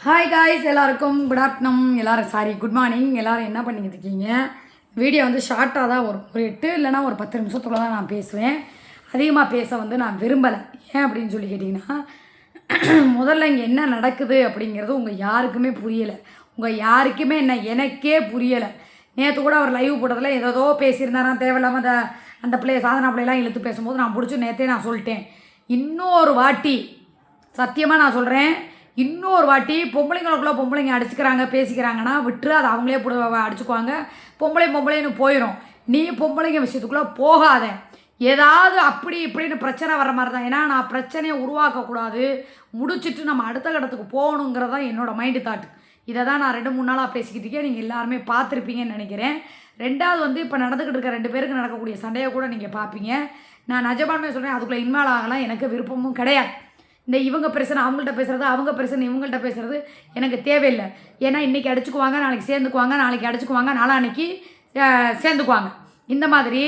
Hi guys, எல்லாருக்கும் good afternoon. Good morning. எல்லோரும் என்ன பண்ணிக்கிட்டு இருக்கீங்க? வீடியோ வந்து ஷார்ட்டாக தான் ஒரு 8 இல்லைனா ஒரு 10 நிமிஷத்துக்குள்ள தான் நான் பேசுவேன். அதிகமாக பேச வந்து நான் விரும்பலை. ஏன் அப்படின்னு சொல்லி கேட்டிங்கன்னா, முதல்ல இங்கே என்ன நடக்குது அப்படிங்கிறது உங்கள் யாருக்குமே புரியலை. உங்கள் யாருக்குமே எனக்கே புரியலை. நேற்று கூட அவர் லைவ் போட்டதில் ஏதோ பேசியிருந்தாராம், தேவையில்லாமல் அந்த பிள்ளைய சாதனா பிள்ளையெல்லாம் இழுத்து பேசும்போது நான் பிடிச்சி நேற்றே நான் சொல்லிட்டேன். இன்னொரு வாட்டி சத்தியமாக நான் சொல்கிறேன், இன்னொரு வாட்டி பொம்பளைங்களுக்குள்ளே பொம்பளைங்க அடிச்சுக்கிறாங்க பேசிக்கிறாங்கன்னா விட்டுரு, அதை அவங்களே அடிச்சுக்குவாங்க. பொம்பளைன்னு போயிடும். நீ பொம்பளைங்க விஷயத்துக்குள்ளே போகாத. ஏதாவது அப்படி இப்படின்னு பிரச்சனை வர மாதிரி தான். ஏன்னா நான் பிரச்சனையை உருவாக்கக்கூடாது, முடிச்சுட்டு நம்ம அடுத்த கட்டத்துக்கு போகணுங்கிறது தான் என்னோடய மைண்டு தாட். இதை தான் நான் 2-3 நாளாக பேசிக்கிட்டு இருக்கேன். நீங்கள் எல்லாருமே பார்த்துருப்பீங்கன்னு நினைக்கிறேன். ரெண்டாவது வந்து இப்போ நடந்துக்கிட்டு இருக்க 2 பேருக்கு நடக்கக்கூடிய சண்டையை கூட நீங்கள் பார்ப்பீங்க. நான் நிஜமானமே சொல்கிறேன், அதுக்குள்ளே இன்வால்வ் ஆகலாம் எனக்கு விருப்பமும் கிடையாது. இந்த இவங்க பிரச்சனை அவங்கள்ட்ட பேசுகிறது, அவங்க பிரச்சனை இவங்கள்ட்ட பேசுகிறது எனக்கு தேவையில்லை. ஏன்னா இன்றைக்கி அடிச்சுக்குவாங்க, நாளைக்கு சேர்ந்துக்குவாங்க, நாளைக்கு அடிச்சுக்குவாங்க, நாளான்னைக்கு சேர்ந்துக்குவாங்க. இந்த மாதிரி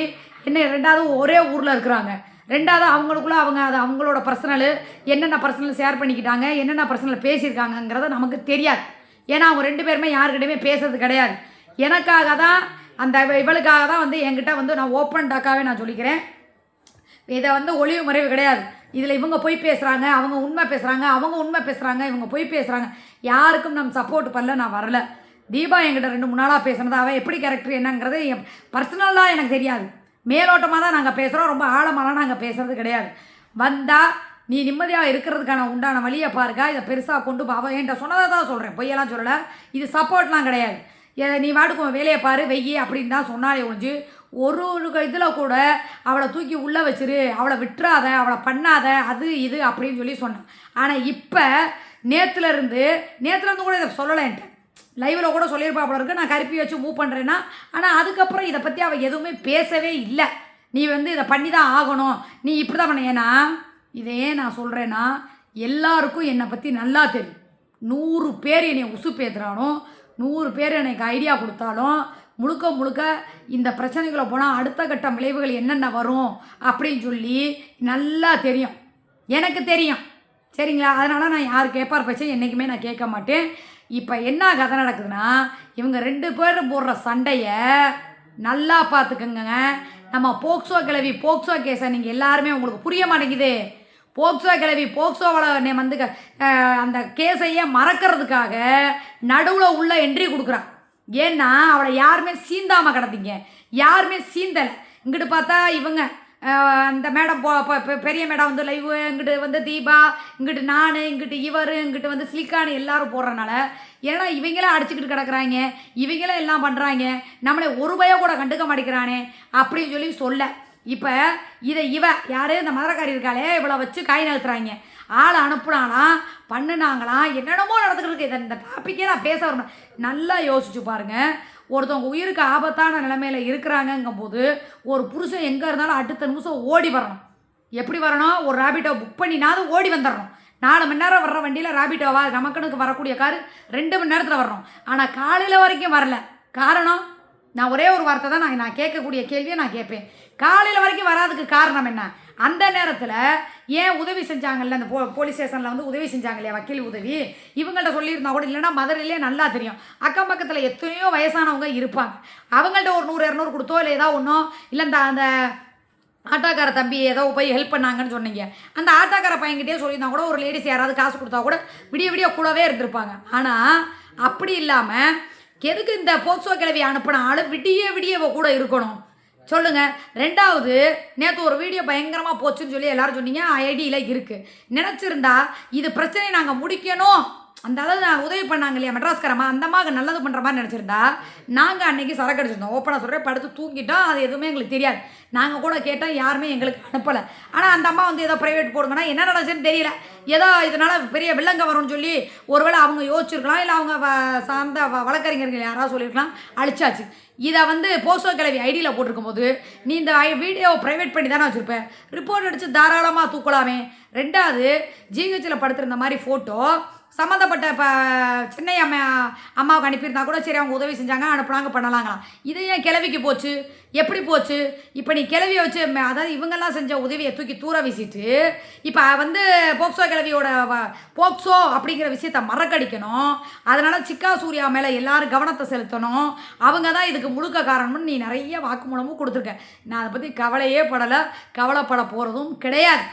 என்ன, ரெண்டாவது ஒரே ஊரில் இருக்கிறாங்க. ரெண்டாவது அவங்களுக்குள்ளே அது அவங்களோட பர்சனலு என்னென்ன பர்சனல் ஷேர் பண்ணிக்கிட்டாங்க, என்னென்ன பர்சனல் பேசியிருக்காங்கங்கிறத நமக்கு தெரியாது. ஏன்னா அவங்க 2 பேருமே யாருக்கிட்டையுமே பேசுறது கிடையாது. எனக்காக தான், அந்த இவளுக்காக தான் வந்து என்கிட்ட வந்து நான் ஓப்பன் டாக்காகவே நான் சொல்லிக்கிறேன். இதை வந்து ஒளிவு மறைவு கிடையாது. இதில் இவங்க போய் பேசுகிறாங்க, அவங்க உண்மை பேசுகிறாங்க, அவங்க உண்மை பேசுகிறாங்க, இவங்க போய் பேசுகிறாங்க. யாருக்கும் நம்ம சப்போர்ட் பண்ணல, நான் வரலை. தீபா என்கிட்ட 2-3 நாளாக பேசுனது, அவள் எப்படி கேரக்டர் என்னங்கிறது பர்சனலாக எனக்கு தெரியாது. மேலோட்டமாக தான் நாங்கள் பேசுகிறோம், ரொம்ப ஆழமாலாம் நாங்கள் பேசுகிறது கிடையாது. வந்தால் நீ நிம்மதியாக இருக்கிறதுக்கான உண்டான வழியை பாருங்க. இதை பெருசாக கொண்டு அவள் என்கிட்ட சொன்னதை தான் சொல்கிறேன், பொய்யெல்லாம் சொல்லலை. இது சப்போர்ட்லாம் கிடையாது. நீ வாட்டுக்கும் வேலையை பாரு வெய்யி அப்படின்னு தான் சொன்னாலே ஒழிஞ்சு ஒரு இதில் கூட அவளை தூக்கி உள்ளே வச்சிரு, அவளை விட்டுறாத, அவளை பண்ணாத, அது இது அப்படின்னு சொல்லி சொன்னேன். ஆனால் இப்போ நேற்றுலேருந்து கூட இதை சொல்லலைன்ட்டு லைவில் கூட சொல்லியிருப்பாப்புல இருக்கு, நான் கருப்பி வச்சு மூவ் பண்ணுறேன்னா. ஆனால் அதுக்கப்புறம் இதை பற்றி அவள் எதுவுமே பேசவே இல்லை. நீ வந்து இதை பண்ணி தான் ஆகணும், நீ இப்படி தான் பண்ண. ஏன்னா இதை ஏன் நான் சொல்கிறேன்னா, எல்லாருக்கும் என்னை பற்றி நல்லா தெரியும். 100 பேர் என்னை உசுப்பேத்துறானோ, 100 பேர் எனக்கு ஐடியா கொடுத்தாலும் முழுக்க இந்த பிரச்சனைகளை போனால் அடுத்த கட்ட விளைவுகள் என்னென்ன வரும் அப்படின்னு சொல்லி நல்லா தெரியும், எனக்கு தெரியும். சரிங்களா? அதனால் நான் யார் கேட்பார் பேச்சை என்றைக்குமே நான் கேட்க மாட்டேன். இப்போ என்ன கதை நடக்குதுன்னா, இவங்க 2 பேரும் போடுற சண்டையை நல்லா பார்த்துக்கங்க. நம்ம போக்சோ கேஸை நீங்கள் எல்லாருமே உங்களுக்கு புரிய மாட்டேங்குது. போக்சோவில் வந்து அந்த கேஸையே மறக்கிறதுக்காக நடுவில் உள்ள என்ட்ரி கொடுக்குறான். ஏன்னா அவளை யாருமே சீந்தாமல் கிடந்தீங்க, யாருமே சீந்தலை. இங்கிட்டு பார்த்தா இவங்க அந்த மேடம் பெரிய மேடம் வந்து லைவ், இங்கிட்டு வந்து தீபா, இங்கிட்டு நான், இங்கிட்டு இவர், இங்கிட்டு வந்து சிலிக்கானு எல்லாரும் போடுறனால, ஏன்னா இவங்களாம் அடிச்சுக்கிட்டு கிடக்குறாங்க, இவங்களாம் எல்லாம் பண்ணுறாங்க, நம்மளை ஒரு பய கூட கண்டுக்க மாட்டேங்கிறானே அப்படின்னு சொல்லி சொல்ல. இப்போ இதை யார் இந்த மதுரக்காரி இருக்காளே, இவளை வச்சு காய் நகர்த்துறாங்க. ஆளை அனுப்புனாலாம், பண்ணுனாங்களாம், என்னென்னமோ நடந்துக்கிட்டு இருக்கு. இந்த டாப்பிக்கே நான் பேச வரணும். நல்லா யோசிச்சு பாருங்கள். ஒருத்தவங்க உயிருக்கு ஆபத்தான நிலைமையில் இருக்கிறாங்கங்கும் போது ஒரு புருஷன் எங்கே இருந்தாலும் அடுத்த நிமிஷம் ஓடி வரணும். எப்படி வரணும்? ஒரு ராபிட்டோ புக் பண்ணினாவது ஓடி வந்துடணும். 4 மணி நேரம் வர்ற வண்டியில் ராபிட்டோவா நமக்கனுக்கு வரக்கூடிய கார் 2 மணி நேரத்தில் வரணும். ஆனால் காலையில் வரைக்கும் வரல. காரணம், நான் ஒரே ஒரு வார்த்தை தான் நான் கேட்கக்கூடிய கேள்வியை நான் கேட்பேன். காலையில் வரைக்கும் வராதுக்கு காரணம் என்ன? அந்த நேரத்தில் ஏன் உதவி செஞ்சாங்கல்ல, அந்த போலீஸ் ஸ்டேஷனில் வந்து உதவி செஞ்சாங்க இல்லையா, வக்கீல் உதவி, இவங்கள்ட்ட சொல்லியிருந்தா கூட, இல்லைனா மதுரையிலே நல்லா தெரியும், அக்கம் பக்கத்தில் எத்தனையோ வயசானவங்க இருப்பாங்க, அவங்கள்ட்ட ஒரு 100-200 கொடுத்தோ இல்லை ஏதோ ஒன்றும் இல்லை, அந்த ஆட்டோக்கார தம்பி ஏதோ போய் ஹெல்ப் பண்ணாங்கன்னு சொன்னீங்க, அந்த ஆட்டோக்கார பையன்கிட்டே சொல்லியிருந்தா கூட ஒரு லேடிஸ் யாராவது காசு கொடுத்தா கூட விடிய கூடவே இருந்திருப்பாங்க. ஆனால் அப்படி இல்லாமல் எதுக்கு இந்த போக்சோ கிழவி அனுப்பின ஆள் விடிய கூட இருக்கணும் சொல்லுங்கள்? ரெண்டாவது, நேற்று ஒரு வீடியோ பயங்கரமாக போச்சுன்னு சொல்லி எல்லோரும் சொன்னீங்க, ஐடியில் இருக்குது. நினச்சிருந்தா இது பிரச்சனையை நாங்கள் முடிக்கணும், அந்த அதாவது நான் உதவி பண்ணாங்க இல்லையா மெட்ராஸ்காரமா, அந்த மாதிரி நல்லது பண்ணுற மாதிரி நினச்சிருந்தா நாங்கள் அன்றைக்கி சரக்கு அடிச்சிருந்தோம். ஓப்பனாக சொல்கிறேன், படுத்து தூங்கிட்டோம். அது எதுவுமே எங்களுக்கு தெரியாது. நாங்கள் கூட கேட்டால் யாருமே எங்களுக்கு அனுப்பலை. ஆனால் அந்த அம்மா வந்து ஏதோ ப்ரைவேட் போடுங்கன்னா என்ன நடந்துச்சுன்னு தெரியல, ஏதோ இதனால் பெரிய வில்லங்க வரும்னு சொல்லி ஒருவேளை அவங்க யோசிச்சிருக்கலாம், இல்லை அவங்க சார்ந்த வழக்கறிஞர்கள் யாராவது சொல்லியிருக்கலாம், அழிச்சாச்சு. இதை வந்து போக்சோ கிழவி ஐடியில் போட்டிருக்கும் போது நீ இந்த வீடியோவை ப்ரைவேட் பண்ணி தானே வச்சுருப்பேன், ரிப்போர்ட் அடித்து தாராளமாக தூக்கலாமே. ரெண்டாவது, ஜிஹெச்சில் படுத்திருந்த மாதிரி ஃபோட்டோ சம்மந்தப்பட்ட இப்போ சென்னை அம்மாவுக்கு அனுப்பியிருந்தா கூட சரி அவங்க உதவி செஞ்சாங்க அனுப்புனாங்க பண்ணலாங்களாம். இது ஏன் கிளவிக்கு போச்சு? எப்படி போச்சு? இப்போ நீ கிளவியை வச்சு அதாவது இவங்கெல்லாம் செஞ்ச உதவியை தூக்கி தூர வீசிட்டு இப்போ வந்து போக்சோ கிளவியோட போக்சோ அப்படிங்கிற விஷயத்த மறக்கடிக்கணும். அதனால் சிக்கா சூர்யா மேலே எல்லாரும் கவனத்தை செலுத்தணும். அவங்க தான் இதுக்கு முழுக்க காரணம்னு நீ நிறைய வாக்குமூலமும் கொடுத்துருக்க. நான் அதை பற்றி கவலையே படலை, கவலைப்பட போகிறதும் கிடையாது.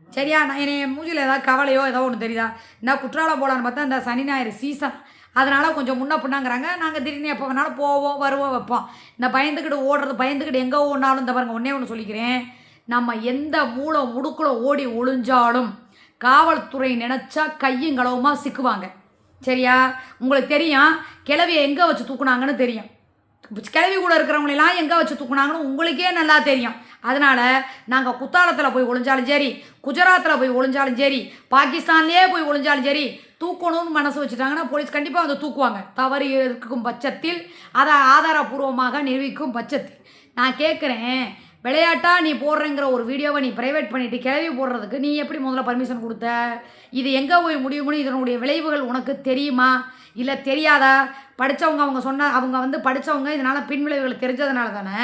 சரியா? நான் என்னை மூஞ்சில் ஏதாவது கவலையோ ஏதோ ஒன்று தெரியுதா? இந்த குற்றாலம் போகலான்னு பார்த்தா இந்த சனி ஞாயிறு சீசன், அதனால் கொஞ்சம் முன்ன பின்னாங்கிறாங்க. நாங்கள் திடீர்னு எப்போ வேணாலும் போவோம் வருவோம் வைப்போம். இந்த பயந்துக்கிட்டு ஓடுறது, பயந்துக்கிட்டு எங்கே ஓடினாலும் இந்த பாருங்கள் ஒன்றே ஒன்று சொல்லிக்கிறேன், நம்ம எந்த மூளை முடுக்குள்ள ஓடி ஒளிஞ்சாலும் காவல்துறை நினச்சா கையும் களவுமா சிக்குவாங்க. சரியா? உங்களுக்கு தெரியும் கிளவியை எங்கே வச்சு தூக்குனாங்கன்னு தெரியும். கிளவி கூட இருக்கிறவங்களெல்லாம் எங்கே வச்சு தூக்குனாங்கன்னு உங்களுக்கே நல்லா தெரியும். அதனால் நாங்கள் குத்தாலத்தில் போய் ஒளிஞ்சாலும் சரி, குஜராத்தில் போய் ஒளிஞ்சாலும் சரி, பாகிஸ்தான்லேயே போய் ஒளிஞ்சாலும் சரி, தூக்கணும்னு மனசு வச்சுட்டாங்கன்னா போலீஸ் கண்டிப்பாக வந்து தூக்குவாங்க. தவறு இருக்கும் பட்சத்தில், அதை ஆதாரபூர்வமாக நிரூபிக்கும் பட்சத்தில். நான் கேட்குறேன், விளையாட்டாக நீ போடுறேங்கிற ஒரு வீடியோவை நீ ப்ரைவேட் பண்ணிவிட்டு கிளவி போடுறதுக்கு நீ எப்படி முதல்ல பர்மிஷன் கொடுத்த? இது எங்கே போய் முடியும்னு இதனுடைய விளைவுகள் உனக்கு தெரியுமா இல்லை தெரியாதா? படித்தவங்க அவங்க அவங்க வந்து படித்தவங்க இதனால் பின்விளைவுகள் தெரிஞ்சதுனால தானே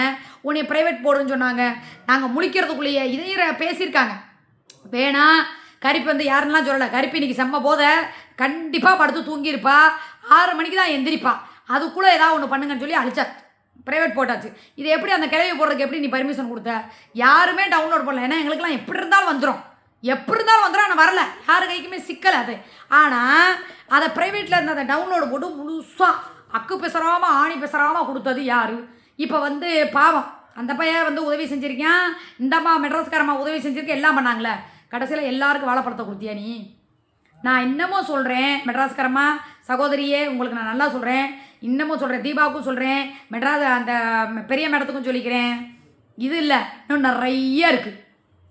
உன்னை ப்ரைவேட் போடுன்னு சொன்னாங்க. நாங்கள் முடிக்கிறதுக்குள்ளேயே இதையும் பேசியிருக்காங்க. வேணா கருப்பி வந்து யாருன்னெலாம் சொல்லலை, கருப்பி இன்றைக்கி செம்ம போத கண்டிப்பாக படுத்து தூங்கியிருப்பா, 6 மணிக்கு தான் எந்திரிப்பா, அதுக்குள்ளே ஏதாவது ஒன்று பண்ணுங்கன்னு சொல்லி அழிச்சா ப்ரைவேட் போட்டாச்சு. இது எப்படி அந்த கிளவி போடுறதுக்கு எப்படி நீ பர்மிஷன் கொடுத்த? யாருமே டவுன்லோட் பண்ணல. ஏன்னா எங்களுக்கெல்லாம் எப்படி இருந்தாலும் வந்துடும், ஆனால் வரல, யார் கைக்குமே சிக்கலை அது. ஆனால் அதை ப்ரைவேட்டில் இருந்த அதை டவுன்லோடு போட்டு முழுசாக அக்கு பெசராமல் ஆணி பெசராமல் கொடுத்தது யார்? இப்போ வந்து பாவம் அந்த பையன் வந்து உதவி செஞ்சுருக்கேன், இந்தம்மா மெட்ராஸ்காரம்மா உதவி செஞ்சுருக்கேன், எல்லாம் பண்ணாங்களே, கடைசியில் எல்லாருக்கும் வாழைப்பழத்தை கொடுத்தியா நீ? நான் இன்னமும் சொல்கிறேன் மெட்ராஸ்காரம்மா சகோதரியே, உங்களுக்கு நான் நல்லா சொல்கிறேன், இன்னமும் சொல்கிறேன், தீபாவுக்கும் சொல்கிறேன், மெட்ராஸ் அந்த பெரிய மேடத்துக்கும் சொல்லிக்கிறேன், இது இல்லை இன்னும் நிறைய இருக்குது,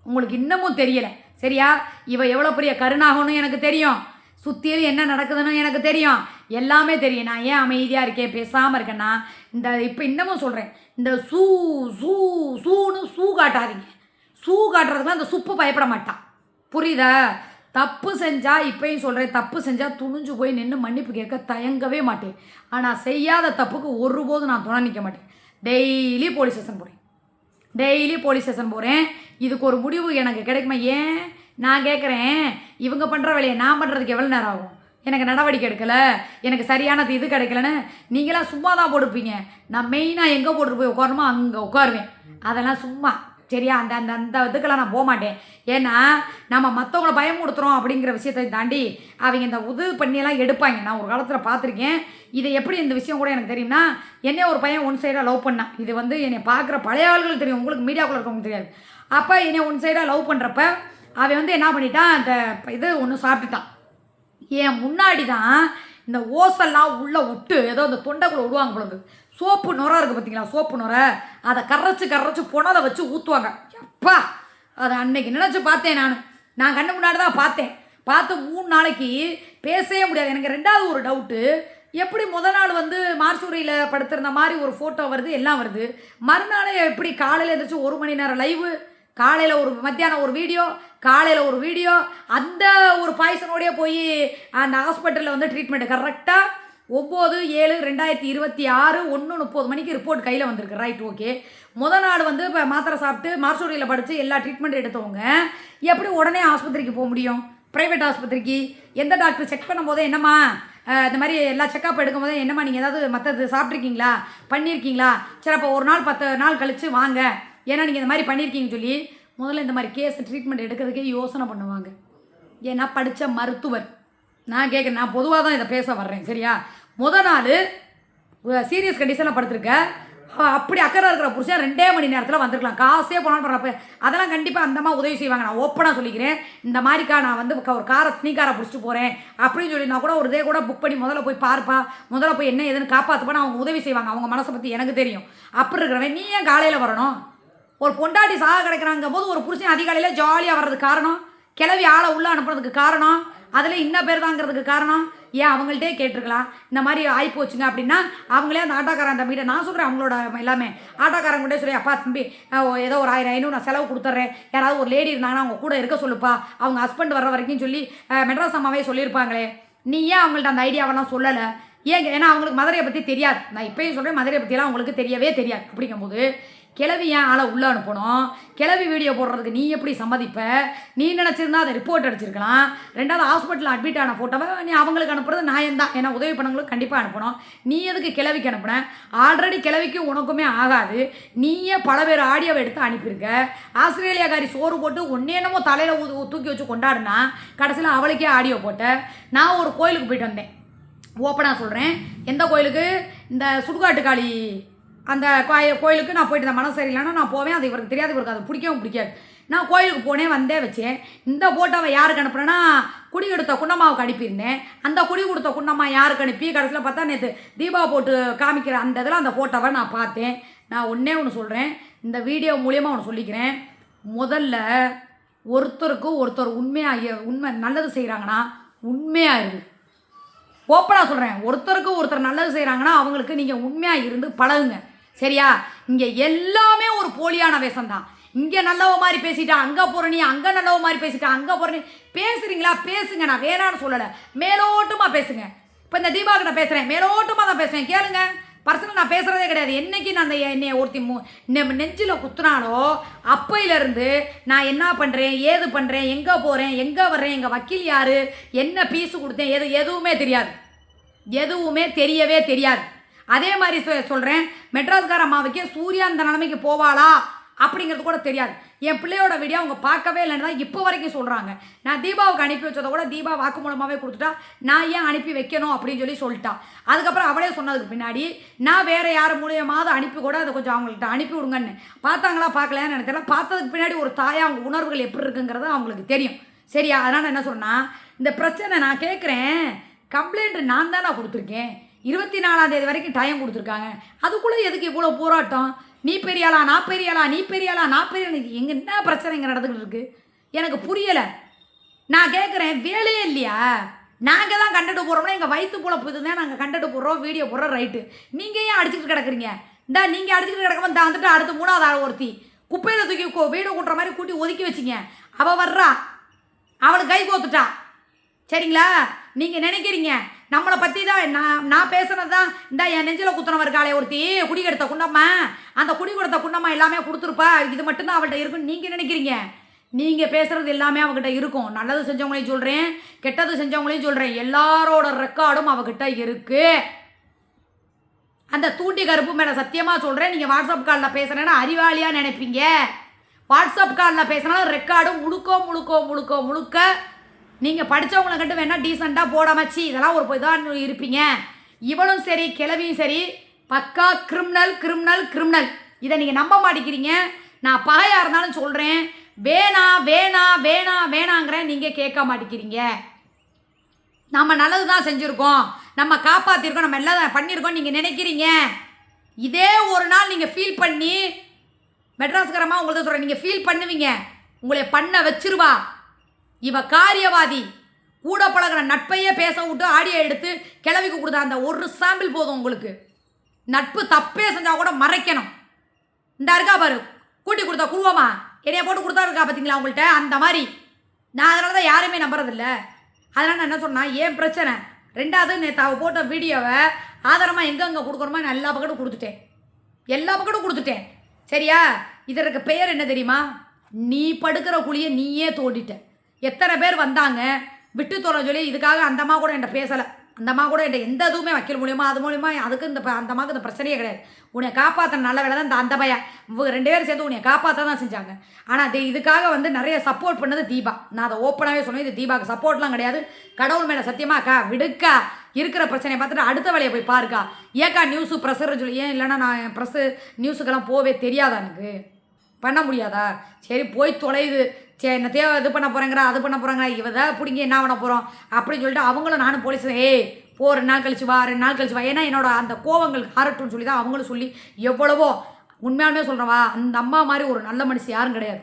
உங்களுக்கு இன்னமும் தெரியலை. சரியா? இவ எவ்வளோ பெரிய கருணாகணும் எனக்கு தெரியும், சுற்றிலும் என்ன நடக்குதுன்னு எனக்கு தெரியும், எல்லாமே தெரியும். நான் ஏன் அமைதியாக இருக்கேன் பேசாமல் இருக்கேன்னா, இந்த இப்போ இன்னமும் சொல்கிறேன், இந்த சூன்னு காட்டாதீங்க. காட்டுறதுக்குலாம் அந்த சுப்பு பயப்பட மாட்டான், புரியுதா? தப்பு செஞ்சால் இப்போயும் சொல்கிறேன், தப்பு செஞ்சால் துணிஞ்சு போய் நின்று மன்னிப்பு கேட்க தயங்கவே மாட்டேன். ஆனால் செய்யாத தப்புக்கு ஒருபோதும் நான் துணை நிற்க மாட்டேன். டெய்லி போலீஸ் ஸ்டேஷன் போகிறேன். இதுக்கு ஒரு முடிவு எனக்கு கிடைக்குமா? ஏன் நான் கேட்குறேன், இவங்க பண்ணுற வேலையை நான் பண்ணுறதுக்கு எவ்வளோ நேரம் ஆகும்? எனக்கு நடவடிக்கை எடுக்கலை, எனக்கு சரியான இது கிடைக்கலன்னு நீங்களாம் சும்மா தான் போட்டுருப்பீங்க. நான் மெயினாக எங்கே போட்டுட்டு போய் உட்காரணுமோ அங்கே உட்காருவேன். அதெல்லாம் சும்மா. சரியா? அந்த அந்த அந்த இதுக்கெல்லாம் நான் போக மாட்டேன். ஏன்னா நம்ம மற்றவங்கள பயமுடுத்துகிறோம் அப்படிங்கிற விஷயத்தை தாண்டி அவங்க இந்த உதவி பண்ணியெல்லாம் எடுப்பாங்க. நான் ஒரு காலத்தில் பார்த்துருக்கேன். இதை எப்படி இந்த விஷயம் கூட எனக்கு தெரியும்னா, என்னைய ஒரு பையன் ஒன் சைடாக லவ் பண்ணான். இது வந்து என்னை பார்க்குற பழைய ஆளுகள் தெரியும், உங்களுக்கு மீடியாக்குள்ளே இருக்கவங்க தெரியாது. அப்போ என்னை ஒன் சைடாக லவ் பண்ணுறப்ப அவன் வந்து என்ன பண்ணிட்டான், அந்த இது ஒன்று சாப்பிட்டுட்டான். ஏன் முன்னாடி தான் இந்த ஓசெல்லாம் உள்ளே விட்டு ஏதோ இந்த தொண்டைக்குள்ளே விடுவாங்க பொழுது, சோப்பு நுரை இருக்குது பார்த்தீங்களா, சோப்பு நுரை, அதை கரைச்சி புனலை வச்சு ஊற்றுவாங்க. எப்பா அதை அன்னைக்கு நினச்சி பார்த்தேன். நான் கண்ணு முன்னாடி தான் பார்த்து 3 நாளைக்கு பேசவே முடியாது. எனக்கு 2வது ஒரு டவுட்டு, எப்படி முதல் நாள் வந்து மார்சூரியில் படுத்திருந்த மாதிரி ஒரு ஃபோட்டோ வருது, எல்லாம் வருது, மறுநாளே எப்படி காலையில் எழுந்திரிச்சு 1 மணி நேரம் லைவு, காலையில் ஒரு மத்தியானம் ஒரு வீடியோ, காலையில் ஒரு வீடியோ, அந்த ஒரு பாய்சனோடையே போய் அந்த ஹாஸ்பிட்டலில் வந்து ட்ரீட்மெண்ட்டு கரெக்டாக 9/7/2026 1:30 மணிக்கு ரிப்போர்ட் கையில் வந்திருக்கு. Right, okay. முதல் நாள் வந்து இப்போ மாத்திரை சாப்பிட்டு மார்சூரியில் படித்து எல்லா ட்ரீட்மெண்ட் எடுத்தவங்க எப்படி உடனே ஆஸ்பத்திரிக்கு போக முடியும்? ப்ரைவேட் ஆஸ்பத்திரிக்கு எந்த டாக்டர் செக் பண்ணும்போதே என்னம்மா இந்த மாதிரி எல்லா செக்கப் எடுக்கும் போதே என்னம்மா நீங்கள் ஏதாவது மற்றது சாப்பிட்ருக்கீங்களா, பண்ணியிருக்கீங்களா, சரி அப்போ ஒரு நாள் 10 நாள் கழித்து வாங்க, ஏன்னா நீங்கள் இந்த மாதிரி பண்ணியிருக்கீங்கன்னு சொல்லி முதல்ல இந்த மாதிரி கேஸ் ட்ரீட்மெண்ட் எடுக்கிறதுக்கே யோசனை பண்ணுவாங்க. ஏன்னா படித்த மருத்துவர். நான் கேட்குறேன், நான் பொதுவாக தான் இதை பேச வர்றேன். சரியா? முதல் நாள் சீரியஸ் கண்டிஷனில் படுத்திருக்க, அப்படி அக்கறை இருக்கிற புருஷன் 2 மணி நேரத்தில் வந்திருக்கலாம், காசே போனாலும் பரவாயில்ல. அதெல்லாம் கண்டிப்பாக அந்தம்மா உதவி செய்வாங்க. நான் ஓப்பனாக சொல்லிக்கிறேன், இந்த மாதிரிக்கா நான் வந்து ஒரு காரை தனிக்காரை பிடிச்சிட்டு போகிறேன் அப்படின்னு சொல்லி நான் கூட ஒரு இதே கூட புக் பண்ணி முதல்ல போய் பார்ப்பா, முதல்ல போய் என்ன எதுன்னு காப்பாற்றுப்பான்னு அவங்க உதவி செய்வாங்க. அவங்க மனசை பற்றி எனக்கு தெரியும். அப்படி இருக்கிறவன் நீ ஏன் காலையில் வரணும்? ஒரு பொண்டாட்டி சாக கிடைக்கிறாங்க போது ஒரு புருஷன் அதிகாலையில் ஜாலியாக வர்றதுக்கு காரணம், கிளவி ஆளை உள்ளே அனுப்புறதுக்கு காரணம், அதில் இன்ன பேர் தாங்கிறதுக்கு காரணம், ஏன் அவங்கள்ட்டே கேட்டிருக்கலாம். இந்த மாதிரி ஆகிப்போச்சுங்க அப்படின்னா அவங்களே அந்த ஆட்டோக்காரன் அந்த மீட்டை நான் சொல்கிறேன், அவங்களோட எல்லாமே ஆட்டோக்காரங்கிட்டே சொல்லி, அப்பா தம்பி ஏதோ ஒரு 1000-500 நான் செலவு கொடுத்துட்றேன், யாராவது ஒரு லேடி இருந்தாங்கன்னா அவங்க கூட இருக்க சொல்லுப்பா, அவங்க ஹஸ்பண்ட் வர்ற வரைக்கும் சொல்லி மெட்ராஸ் அம்மாவே சொல்லியிருப்பாங்களே, நீ ஏன் அவங்கள்ட்ட அந்த ஐடியாவெல்லாம் சொல்லலை? ஏன்னா அவங்களுக்கு மதுரையை பற்றி தெரியாது. நான் இப்போயும் சொல்கிறேன், மதுரையை பற்றியெல்லாம் அவங்களுக்கு தெரியவே தெரியாது. அப்படிங்கும்போது கிளவி ஏன் ஆளை உள்ளே அனுப்பணும்? கிளவி வீடியோ போடுறதுக்கு நீ எப்படி சம்மதிப்ப? நீ நினச்சிருந்தா அதை ரிப்போர்ட் அடிச்சிருக்கலாம். ரெண்டாவது ஹாஸ்பிட்டலில் அட்மிட் ஆன ஃபோட்டோவை நீ அவங்களுக்கு அனுப்புறது நியாயம்தான். ஏன்னா உதவி பண்ணவங்களுக்கு கண்டிப்பாக அனுப்பணும். நீ எதுக்கு கிளவிக்கு அனுப்புன? ஆல்ரெடி கிளவிக்கும் உனக்குமே ஆகாது. நீயே பல பேர் ஆடியோவை எடுத்து அனுப்பியிருக்க. ஆஸ்திரேலியாக்காரி சோறு போட்டு ஒன்னே என்னமோ தலையில் தூக்கி வச்சு கொண்டாடுனா கடைசியில் அவளுக்கே ஆடியோ போட்ட. நான் ஒரு கோயிலுக்கு போயிட்டு வந்தேன், ஓப்பனாக சொல்கிறேன். எந்த கோயிலுக்கு? இந்த சுடுகாட்டுக்காளி அந்த கோயிலுக்கு நான் போயிட்டு மனசு சரியில்லைன்னா நான் போவேன். அது இவருக்கு தெரியாது, இவருக்கு அது பிடிக்கவும் பிடிக்காது. நான் கோயிலுக்கு போனேன், வந்தே வச்சேன். இந்த போட்டோவை யாருக்கு அனுப்புகிறேன்னா குடி கொடுத்த குண்டம்மாவுக்கு அனுப்பியிருந்தேன். அந்த குடி கொடுத்த குண்டம்மா யாருக்கு அனுப்பி கடைசியில் பார்த்தா நேற்று தீபா போட்டு காமிக்கிற அந்த இதில் அந்த போட்டோவை நான் பார்த்தேன். நான் ஒன்றே ஒன்று சொல்கிறேன், இந்த வீடியோ மூலியமாக ஒன்று சொல்லிக்கிறேன். முதல்ல ஒருத்தருக்கு ஒருத்தர் உண்மை நல்லது செய்கிறாங்கன்னா உண்மையாக இருந்து, ஓப்பனாக சொல்கிறேன், ஒருத்தருக்கு ஒருத்தர் நல்லது செய்கிறாங்கன்னா அவங்களுக்கு நீங்கள் உண்மையாக இருந்து பழகுங்க, சரியா? இங்கே எல்லாமே ஒரு போலியான வேஷம்தான். இங்கே நல்லவ மாதிரி பேசிட்டா அங்கே போகிற, நீ அங்கே நல்லவ மாதிரி பேசிட்டா அங்கே போகிற, நீ பேசுகிறீங்களா? பேசுங்க, நான் வேணான்னு சொல்லலை, மேலோட்டமாக பேசுங்க. இப்போ இந்த தீபா கிட்ட பேசுகிறேன், மேலோட்டமாக தான் பேசுகிறேன், கேளுங்க. பர்சனல் நான் பேசுகிறதே கிடையாது. என்னைக்கு நான் அந்த என்னைய ஒருத்தி நெஞ்சில் குத்துனாலோ அப்பையிலேருந்து நான் என்ன பண்ணுறேன், ஏது பண்ணுறேன், எங்கே போகிறேன், எங்கே வர்றேன், எங்கள் வக்கீல் யார், என்ன பீஸு கொடுத்தேன், எதுவுமே தெரியாது. எதுவுமே தெரியவே தெரியாது. அதே மாதிரி சொல்கிறேன், மெட்ராஸ்கார அம்மாவுக்கே சூர்யா அந்த நிலைமைக்கு போவாளா அப்படிங்கிறது கூட தெரியாது. என் பிள்ளையோட வீடியோ அவங்க பார்க்கவே இல்லைன்னு தான் இப்போ வரைக்கும் சொல்கிறாங்க. நான் தீபாவுக்கு அனுப்பி வச்சதை கூட தீபா வாக்கு மூலமாகவே கொடுத்துட்டா, நான் ஏன் அனுப்பி வைக்கணும் அப்படின்னு சொல்லி சொல்லிட்டா. அதுக்கப்புறம் அவளே சொன்னதுக்கு பின்னாடி நான் வேறு யார் மூலியமாவது அனுப்பி கூட அதை கொஞ்சம் அவங்கள்ட்ட அனுப்பி விடுங்கன்னு பார்த்தாங்களா பார்க்கலையான்னு எனக்கு தெரியல. பார்த்ததுக்கு பின்னாடி ஒரு தாயாக அவங்க உணர்வுகள் எப்படி இருக்குங்கிறது அவங்களுக்கு தெரியும், சரியா? அதனால் என்ன சொன்னால், இந்த பிரச்சனை நான் கேட்குறேன், கம்ப்ளைண்ட் நான் தான் கொடுத்துருக்கேன். 24ஆம் தேதி வரைக்கும் டைம் கொடுத்துருக்காங்க. அதுக்குள்ளே எதுக்கு இவ்வளோ போராட்டம்? நீ பெரியாளா, நான் பெரியாளா, நீ பெரியாளா, நான் பெரியாளா, எங்கே என்ன பிரச்சனை இங்கே நடந்துக்கிட்டு இருக்கு எனக்கு புரியலை. நான் கேட்குறேன், வேலையே இல்லையா? நாங்கள் தான் கண்டென்ட் போடுறோம்னா எங்கள் வயிற்று போல போதுதான் நாங்கள் கண்டென்ட் போடுறோம், வீடியோ போடுறோம், ரைட்டு. நீங்கள் ஏன் அடிச்சுக்கிட்டு கிடக்குறீங்க? இந்த நீங்கள் அடிச்சுக்கிட்டு கிடக்கும்போது தான் வந்துட்டு அடுத்து 3வது ஆள் ஒருத்தி குப்பையில் தூக்கி வீடு கூட்டுற மாதிரி கூட்டி ஒதுக்கி வச்சிங்க. அவள் வர்றா, அவளுக்கு கை கோத்துட்டா, சரிங்களா? நீங்கள் நினைக்கிறீங்க நம்மளை பற்றி தான் நான் பேசுனது தான். இந்த என் நெஞ்சில் குத்துனவ இருக்காளே ஒருத்தி குடி கெடுத்த குண்டம்மா, அந்த குடி கொடுத்த குண்டம்மா எல்லாமே கொடுத்துருப்பா, இது மட்டும்தான் அவள்கிட்ட இருக்குன்னு நீங்கள் நினைக்கிறீங்க. நீங்கள் பேசுகிறது எல்லாமே அவகிட்ட இருக்கும். நல்லது செஞ்சவங்களையும் சொல்கிறேன், கெட்டது செஞ்சவங்களையும் சொல்கிறேன், எல்லாரோட ரெக்கார்டும் அவகிட்ட இருக்குது. அந்த தூண்டி கருப்பு மேலே சத்தியமாக சொல்கிறேன், நீங்கள் வாட்ஸ்அப் காலில் பேசுகிறேன்னா அறிவாளியாக நினைப்பீங்க. வாட்ஸ்அப் காலில் பேசுனாலும் ரெக்கார்டும் முழுக்க நீங்கள் படித்தவங்களை கண்டு வேணால் டீசெண்டாக போடாமச்சு இதெல்லாம் ஒரு இதான் இருப்பீங்க. இவனும் சரி கிளவியும் சரி பக்கா கிரிமினல். இதை நீங்கள் நம்ப மாட்டேங்கிறீங்க. நான் பகையாக இருந்தாலும் சொல்கிறேன், வேணாங்கிறேன், நீங்கள் கேட்க மாட்டேங்கிறீங்க. நம்ம நல்லது தான் செஞ்சுருக்கோம், நம்ம காப்பாற்றிருக்கோம், நம்ம எல்லாம் பண்ணியிருக்கோம் நீங்கள் நினைக்கிறீங்க. இதே ஒரு நாள் நீங்கள் ஃபீல் பண்ணி, மெட்ராஸ்காரமாக உங்களுக்கு சொல்கிறேன், நீங்கள் ஃபீல் பண்ணுவீங்க, உங்களை பண்ண வச்சிருவா. இவ காரியவாதி, கூட பழகிற நட்பையே பேச விட்டு ஆடியோ எடுத்து கிளவிக்கு கொடுத்த அந்த ஒரு சாம்பிள் போதும் உங்களுக்கு. நட்பு தப்பே செஞ்சால் கூட மறைக்கணும். இந்த இருக்கா பாரு கூட்டி கொடுத்தா குருவமா என்னைய போட்டு கொடுத்தா இருக்கா பார்த்தீங்களா உங்கள்கிட்ட, அந்த மாதிரி. நான் அதனால தான் யாருமே நம்புறதில்ல. அதனால் நான் என்ன சொன்னால், ஏன் பிரச்சனை. ரெண்டாவது நேற்று அவள் போட்ட வீடியோவை ஆதாரமாக எங்கெங்கே கொடுக்கணுமா நான் எல்லா பக்கமும் கொடுத்துட்டேன், சரியா? இதற்கு பெயர் என்ன தெரியுமா? நீ படுக்கிற குழியை நீயே தோண்டிட்ட. எத்தனை பேர் வந்தாங்க விட்டு தொலை சொல்லி, இதுக்காக அந்த அம்மா கூட என்கிட்ட பேசலை. அந்த அம்மா கூட என்கிட்ட எந்த இதுவுமே வக்கீல் மூலியமா அது மூலியமா அதுக்கு அந்த அம்மாவுக்கு இந்த பிரச்சனையே கிடையாது. உன்னை காப்பாற்ற நல்ல வேலை தான் அந்த பையன், இவங்க 2 பேரும் சேர்ந்து உன்னை காப்பாற்ற தான் செஞ்சாங்க. ஆனால் இதுக்காக நிறைய சப்போர்ட் பண்ணது தீபா. நான் அதை ஓப்பனாகவே சொன்னேன், இது தீபாவுக்கு சப்போர்ட்லாம் கிடையாது. கடவுள் மேலே சத்தியமாக்கா விடுக்கா, இருக்கிற பிரச்சனையை பார்த்துட்டு அடுத்த வேலையை போய் பாருக்கா. ஏக்கா நியூஸு ப்ரெஸ்ஸர் சொல்லி, ஏன் இல்லைன்னா நான் ப்ரெஸ்ஸு நியூஸுக்கெல்லாம் போவே தெரியாதா, எனக்கு பண்ண முடியாதா? சரி போய் தொலையுது, சரி என்ன தேவை இது பண்ண போகிறேங்கிறா, அது பண்ண போகிறாங்க, இவதான் பிடிங்க என்ன பண்ண போகிறோம் அப்படின்னு சொல்லிட்டு அவங்களும் நானும் போலீஸ் போ 2 நாள் கழிச்சு வா, 2 நாள் கழிச்சு வா, ஏன்னா என்னோட அந்த கோவங்கள் ஆரட்டும்னு சொல்லி தான் அவங்களும் சொல்லி எவ்வளவோ. உண்மையாலுமே சொல்கிறவா, அந்த அம்மா மாதிரி ஒரு நல்ல மனுஷன் யாரும் கிடையாது.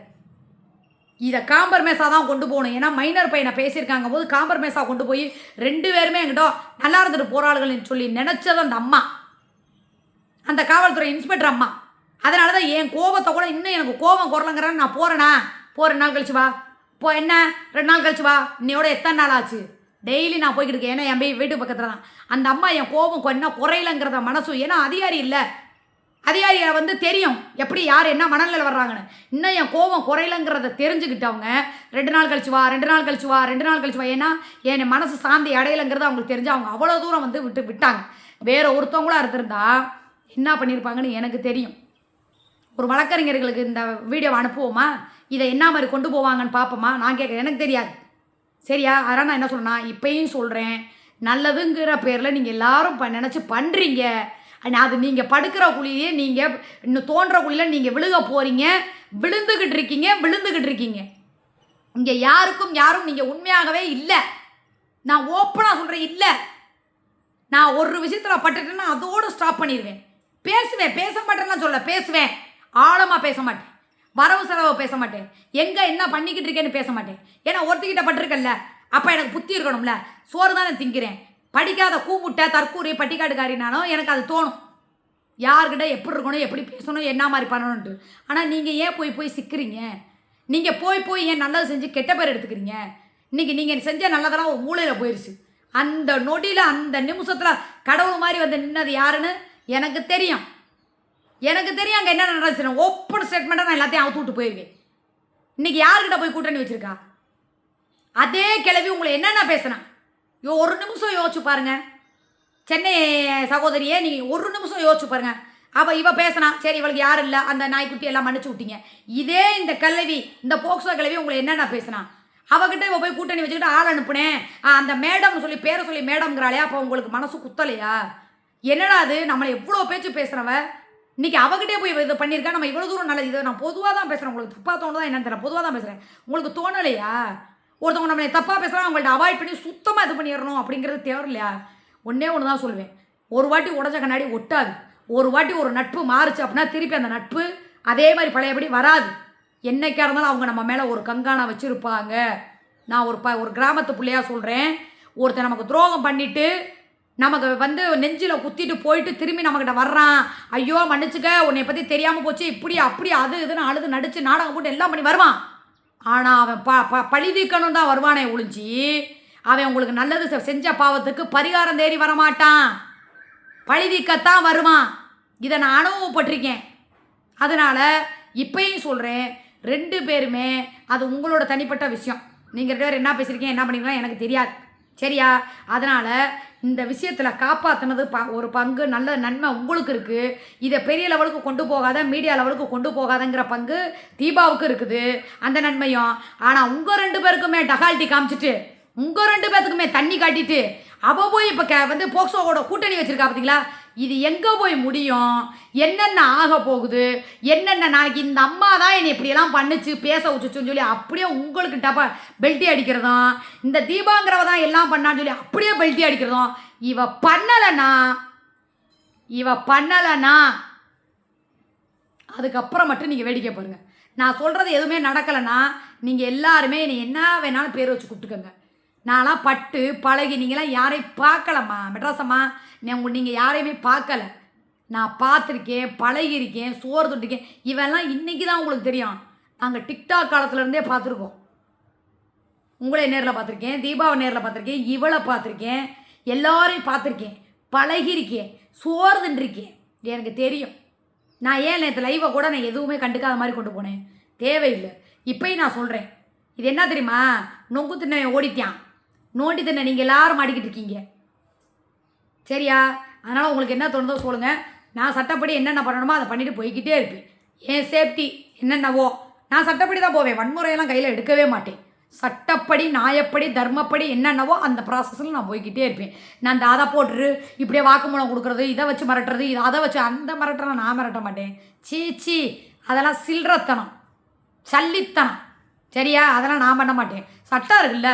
இதை காம்பர்மேஸாக தான் கொண்டு போகணும். ஏன்னா மைனர் பையனை பேசியிருக்காங்க போது காம்பர்மேஸாக கொண்டு போய் 2 பேருமே என்கிட்ட நல்லா இருந்துட்டு போகிறாள்கள்னு சொல்லி நினச்சது அந்த அம்மா, அந்த காவல்துறை இன்ஸ்பெக்டர் அம்மா. அதனால தான் என் கோபத்தை கூட இன்னும் எனக்கு கோபம் குரலங்கிறேன்னு நான் போகிறேன்னா 2 நாள் கழிச்சு வா, என்ன 2 நாள் கழிச்சு வா, இன்னையோட எத்தனை நாள் ஆச்சு? டெய்லி நான் போய்கிட்டு இருக்கேன். ஏன்னா என் வீட்டு பக்கத்தில் தான். அந்த அம்மா என் கோபம் என்ன குறையலைங்கிறத மனசு, ஏன்னா அதிகாரி இல்லை, அதிகாரியை வந்து தெரியும் எப்படி யார் என்ன மனநிலை வர்றாங்கன்னு. இன்னும் என் கோபம் குறையலைங்கிறத தெரிஞ்சுக்கிட்டவங்க 2 நாள் கழிச்சு வா, 2 நாள் கழிச்சு வா, 2 நாள் கழிச்சு வா, ஏன்னா என் மனசு சாந்தி அடையலைங்கிறது அவங்களுக்கு தெரிஞ்சு அவங்க அவ்வளோ தூரம் வந்து விட்டாங்க. வேறு ஒருத்தவங்களாக இருந்திருந்தா என்ன பண்ணியிருப்பாங்கன்னு எனக்கு தெரியும். ஒரு வழக்கறிஞர்களுக்கு இந்த வீடியோவை அனுப்புவோமா, இதை என்ன மாதிரி கொண்டு போவாங்கன்னு பார்ப்போமா, நான் கேட்குறேன். எனக்கு தெரியாது. சரியா? அதனால் நான் என்ன சொல்கிறேன்னா, இப்போயும் சொல்கிறேன், நல்லதுங்கிற பேரில் நீங்கள் எல்லோரும் நினச்சி பண்ணுறீங்க. அது நீங்கள் படுக்கிற குழியே நீங்கள் இன்னும் தோன்ற குழியில் நீங்கள் விழுக போகிறீங்க. விழுந்துக்கிட்டு இருக்கீங்க. இங்கே யாரும் நீங்கள் உண்மையாகவே இல்லை. நான் ஓப்பனாக சொல்கிறேன், இல்லை. நான் ஒரு விஷயத்தில் பட்டுட்டேன்னா அதோடு ஸ்டாப் பண்ணிடுவேன். பேசுவேன், பேச மாட்டேன்னா சொல்ல, பேசுவேன். ஆழமாக பேச மாட்டேன், வரவு செலவு பேச மாட்டேன், எங்கே என்ன பண்ணிக்கிட்டு இருக்கேன்னு பேச மாட்டேன். ஏன்னா ஒருத்திக்கிட்ட பட்டிருக்கல, அப்போ எனக்கு புத்தி இருக்கணும்ல. சோறு தான் நான் திங்கிறேன். படிக்காத கூமுட்டை தற்கூரி பட்டிக்காட்டுக்காரினாலும் எனக்கு அது தோணும், யார்கிட்ட எப்படி இருக்கணும், எப்படி பேசணும், என்ன மாதிரி பண்ணணுன்ட்டு. ஆனால் நீங்கள் ஏன் போய் சிக்கிறீங்க? நீங்கள் போய் ஏன் நல்லது செஞ்சு கெட்ட பேர் எடுத்துக்கிறீங்க? இன்றைக்கி நீங்கள் செஞ்ச நல்லதெல்லாம் ஒரு மூலையில் போயிடுச்சு. அந்த நொடியில் அந்த நிமிஷத்தில் கடவுள் மாதிரி வந்து நின்னது யாருன்னு எனக்கு தெரியும். அங்கே என்ன நடந்துச்சு. ஓப்பன் ஸ்டேட்மெண்ட்டாக நான் எல்லாத்தையும் அவுத்து விட்டு போயிருவேன். இன்றைக்கி யார்கிட்ட போய் கூட்டணி வச்சுருக்கா? அதே கிளவி உங்களை என்னென்ன பேசுனா? ஒரு நிமிஷம் யோசிச்சு பாருங்கள். சென்னை சகோதரியே, நீங்கள் ஒரு நிமிஷம் யோசிச்சு பாருங்கள். இவ பேசினா, சரி இவளுக்கு யாரும் இல்லை, அந்த நாய்க்குட்டி எல்லாம் மன்னிச்சு விட்டீங்க. இதே இந்த கிளவி, இந்த போக்சோ கிளவி உங்களை என்னென்ன பேசுனா? அவகிட்ட இவ போய் கூட்டணி வச்சுக்கிட்டு ஆள் அனுப்புனேன், அந்த மேடம்னு சொல்லி பேரை சொல்லி மேடம்ங்கிறாளே, அப்போ உங்களுக்கு மனசு குத்தலையா? என்னடா அது, நம்மளை எவ்வளோ பேச்சு பேசுகிறவ இன்றைக்கி அவகிட்டே போய் இது பண்ணியிருக்கா. நம்ம இவ்வளோ தூரம் நல்லது. இதை நான் பொதுவாக தான் பேசுகிறேன். உங்களுக்கு தப்பாக தோணுதா என்னன்னு தெரியல, பொதுவாக தான் பேசுகிறேன். உங்களுக்கு தோணலையா? ஒருத்தவங்க நம்மளை தப்பாக பேசுகிறாங்க, அவங்கள்ட்ட அவாய்ட் பண்ணி சுத்தமாக இது பண்ணிடணும் அப்படிங்கிறது தேவையில்லையா? ஒன்றே ஒன்று தான் சொல்லுவேன், ஒரு வாட்டி உடஞ்ச கண்ணாடி ஒட்டாது. ஒரு வாட்டி ஒரு நட்பு மாறுச்சு அப்படின்னா திருப்பி அந்த நட்பு அதே மாதிரி பழையபடி வராது. என்னைக்காக இருந்தாலும் அவங்க நம்ம மேலே ஒரு கங்காணா வச்சுருப்பாங்க. நான் ஒரு கிராமத்து பிள்ளையாக சொல்கிறேன். ஒருத்தர் நமக்கு துரோகம் பண்ணிவிட்டு நமக்கு வந்து நெஞ்சில் குத்திட்டு போயிட்டு திரும்பி நம்மக்கிட்ட வர்றான், ஐயோ மன்னிச்சுக்க, உன்னை பற்றி தெரியாமல் போச்சு, இப்படி அப்படி அது இதுன்னு அழுது நடித்து நாடகம் போட்டு எல்லாம் பண்ணி வருவான். ஆனால் அவன் பழி தீர்க்கணும் தான் வருவானே ஒழிஞ்சி, அவன் உங்களுக்கு நல்லது செஞ்ச பாவத்துக்கு பரிகாரம் தேடி வரமாட்டான், பழி தீர்க்கத்தான் வருவான். இதை நான் அனுபவப்பட்டிருக்கேன். அதனால் இப்பயும் சொல்கிறேன், 2 பேருமே அது உங்களோட தனிப்பட்ட விஷயம். நீங்கள் 2 பேர் என்ன பேசுகிறீங்க, என்ன பண்ணிக்கலாம் எனக்கு தெரியாது. சரியா? அதனால் இந்த விஷயத்தில் காப்பாற்றினது ஒரு பங்கு நல்ல நன்மை உங்களுக்கு இருக்குது. இதை பெரிய லெவலுக்கு கொண்டு போகாத, மீடியா லெவலுக்கு கொண்டு போகாதங்கிற பங்கு தீபாவுக்கு இருக்குது, அந்த நன்மையும். ஆனால் உங்கள் 2 பேருக்குமே டகால்ட்டி காமிச்சிட்டு, உங்கள் 2 பேர்த்துக்குமே தண்ணி காட்டிட்டு, அவள் போய் இப்போ வந்து போக்சோவோட கூட்டணி வச்சுருக்கா பார்த்தீங்களா? இது எங்கே போய் முடியும்? என்னென்ன ஆக போகுது? என்னென்ன நாளைக்கு இந்த அம்மா தான் என்னை இப்படியெல்லாம் பண்ணிச்சு பேச வச்சுச்சுன்னு சொல்லி அப்படியே உங்களுக்கு பெல்ட்டி அடிக்கிறதும், இந்த தீபாங்கிறவ தான் எல்லாம் பண்ணான்னு சொல்லி அப்படியே பெல்ட்டி அடிக்கிறதும். இவ பண்ணலைன்னா அதுக்கப்புறம் மட்டும் நீங்கள் வேடிக்கை பாருங்கள். நான் சொல்கிறது எதுவுமே நடக்கலைன்னா நீங்கள் எல்லாருமே என்னை என்ன வேணாலும் பேர் வச்சு கூப்பிட்டுக்கோங்க. நான்லாம் பட்டு பழகி, நீங்களாம் யாரையும் பார்க்கலம்மா மெட்ராஸம்மா, நீங்கள் யாரையுமே பார்க்கல. நான் பார்த்துருக்கேன், பழகியிருக்கேன், சோறு தொட்டிருக்கேன். இவெல்லாம் இன்றைக்கி தான் உங்களுக்கு தெரியும். நாங்கள் டிக்டாக் காலத்துலேருந்தே பார்த்துருக்கோம். உங்களே நேரில் பார்த்துருக்கேன், தீபாவை நேரில் பார்த்துருக்கேன், இவளை பார்த்துருக்கேன், எல்லோரையும் பார்த்துருக்கேன், பழகியிருக்கேன், சோறு தின்றிருக்கேன். எனக்கு தெரியும். நான் ஏன் நேற்று லைவை கூட நான் எதுவுமே கண்டுக்காத மாதிரி கொண்டு போனேன், தேவையில்லை. இப்போயும் நான் சொல்கிறேன், இது என்ன தெரியுமா, நொங்கு தின்ன ஓடிட்டான், நோண்டி தின்ன நீங்கள் எல்லாரும் மாட்டிக்கிட்டு இருக்கீங்க. சரியா? அதனால் உங்களுக்கு என்ன தோணுதோ சொல்லுங்கள். நான் சட்டப்படி என்னென்ன பண்ணணுமோ அதை பண்ணிவிட்டு போய்கிட்டே இருப்பேன். என் சேஃப்டி என்னென்னவோ நான் சட்டப்படி தான் போவேன். வன்முறையெல்லாம் கையில் எடுக்கவே மாட்டேன். சட்டப்படி, நியாயப்படி, தர்மப்படி என்னென்னவோ அந்த ப்ராசஸில் நான் போய்கிட்டே இருப்பேன். நான் அந்த அதை போட்டுரு இப்படியே வாக்குமூலம் கொடுக்குறது, இதை வச்சு மிரட்டுறது, இதை அதை வச்சு அந்த மிரட்டுறேன் நான் மிரட்ட மாட்டேன். சீச்சி, அதெல்லாம் சில்றத்தனம், சல்லித்தனம். சரியா? அதெல்லாம் நான் பண்ண மாட்டேன். சட்டம் இருக்குல்ல,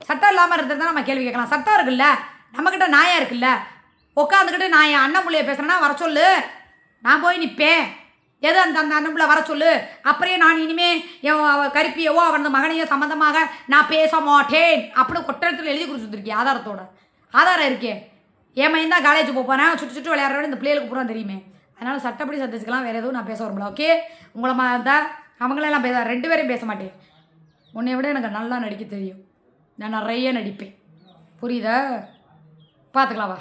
சட்டம் இல்லாமல் இருந்தது தான் நம்ம கேள்வி கேட்கலாம். சட்டம் இருக்குல்ல, நம்மக்கிட்ட நியாயம் இருக்குல்ல. உட்காந்துக்கிட்டு நான் என் அண்ணன் பிள்ளைய பேசுகிறேன்னா வர சொல்லு, நான் போய் நிற்பேன். எது அந்த அண்ணன் பிள்ளை வர சொல்லு. அப்படியே நான் இனிமேல் என் கருப்பியவோ அவனது மகனையோ சம்மந்தமாக நான் பேச மாட்டேன் அப்படின்னு கொட்டத்தில் எழுதி கொடுத்துருக்கேன். ஆதாரம் இருக்கே. என் மையன் தான் காலேஜ் போகிறேன், சுட்டு விளையாடுறோட இந்த பிள்ளைகளுக்கு பூரா தெரியுமே. அதனால் சட்டப்படி சந்திச்சுக்கலாம், வேறு எதுவும் நான் பேச வரும்ல. ஓகே, உங்களை தான் அவங்களெல்லாம் 2 பேரையும் பேச மாட்டேன். உன்னை விட எனக்கு நல்லா நடிக்க தெரியும், நான் நிறைய நடிப்பேன். புரியுதா? பார்த்துக்கலாம் வா.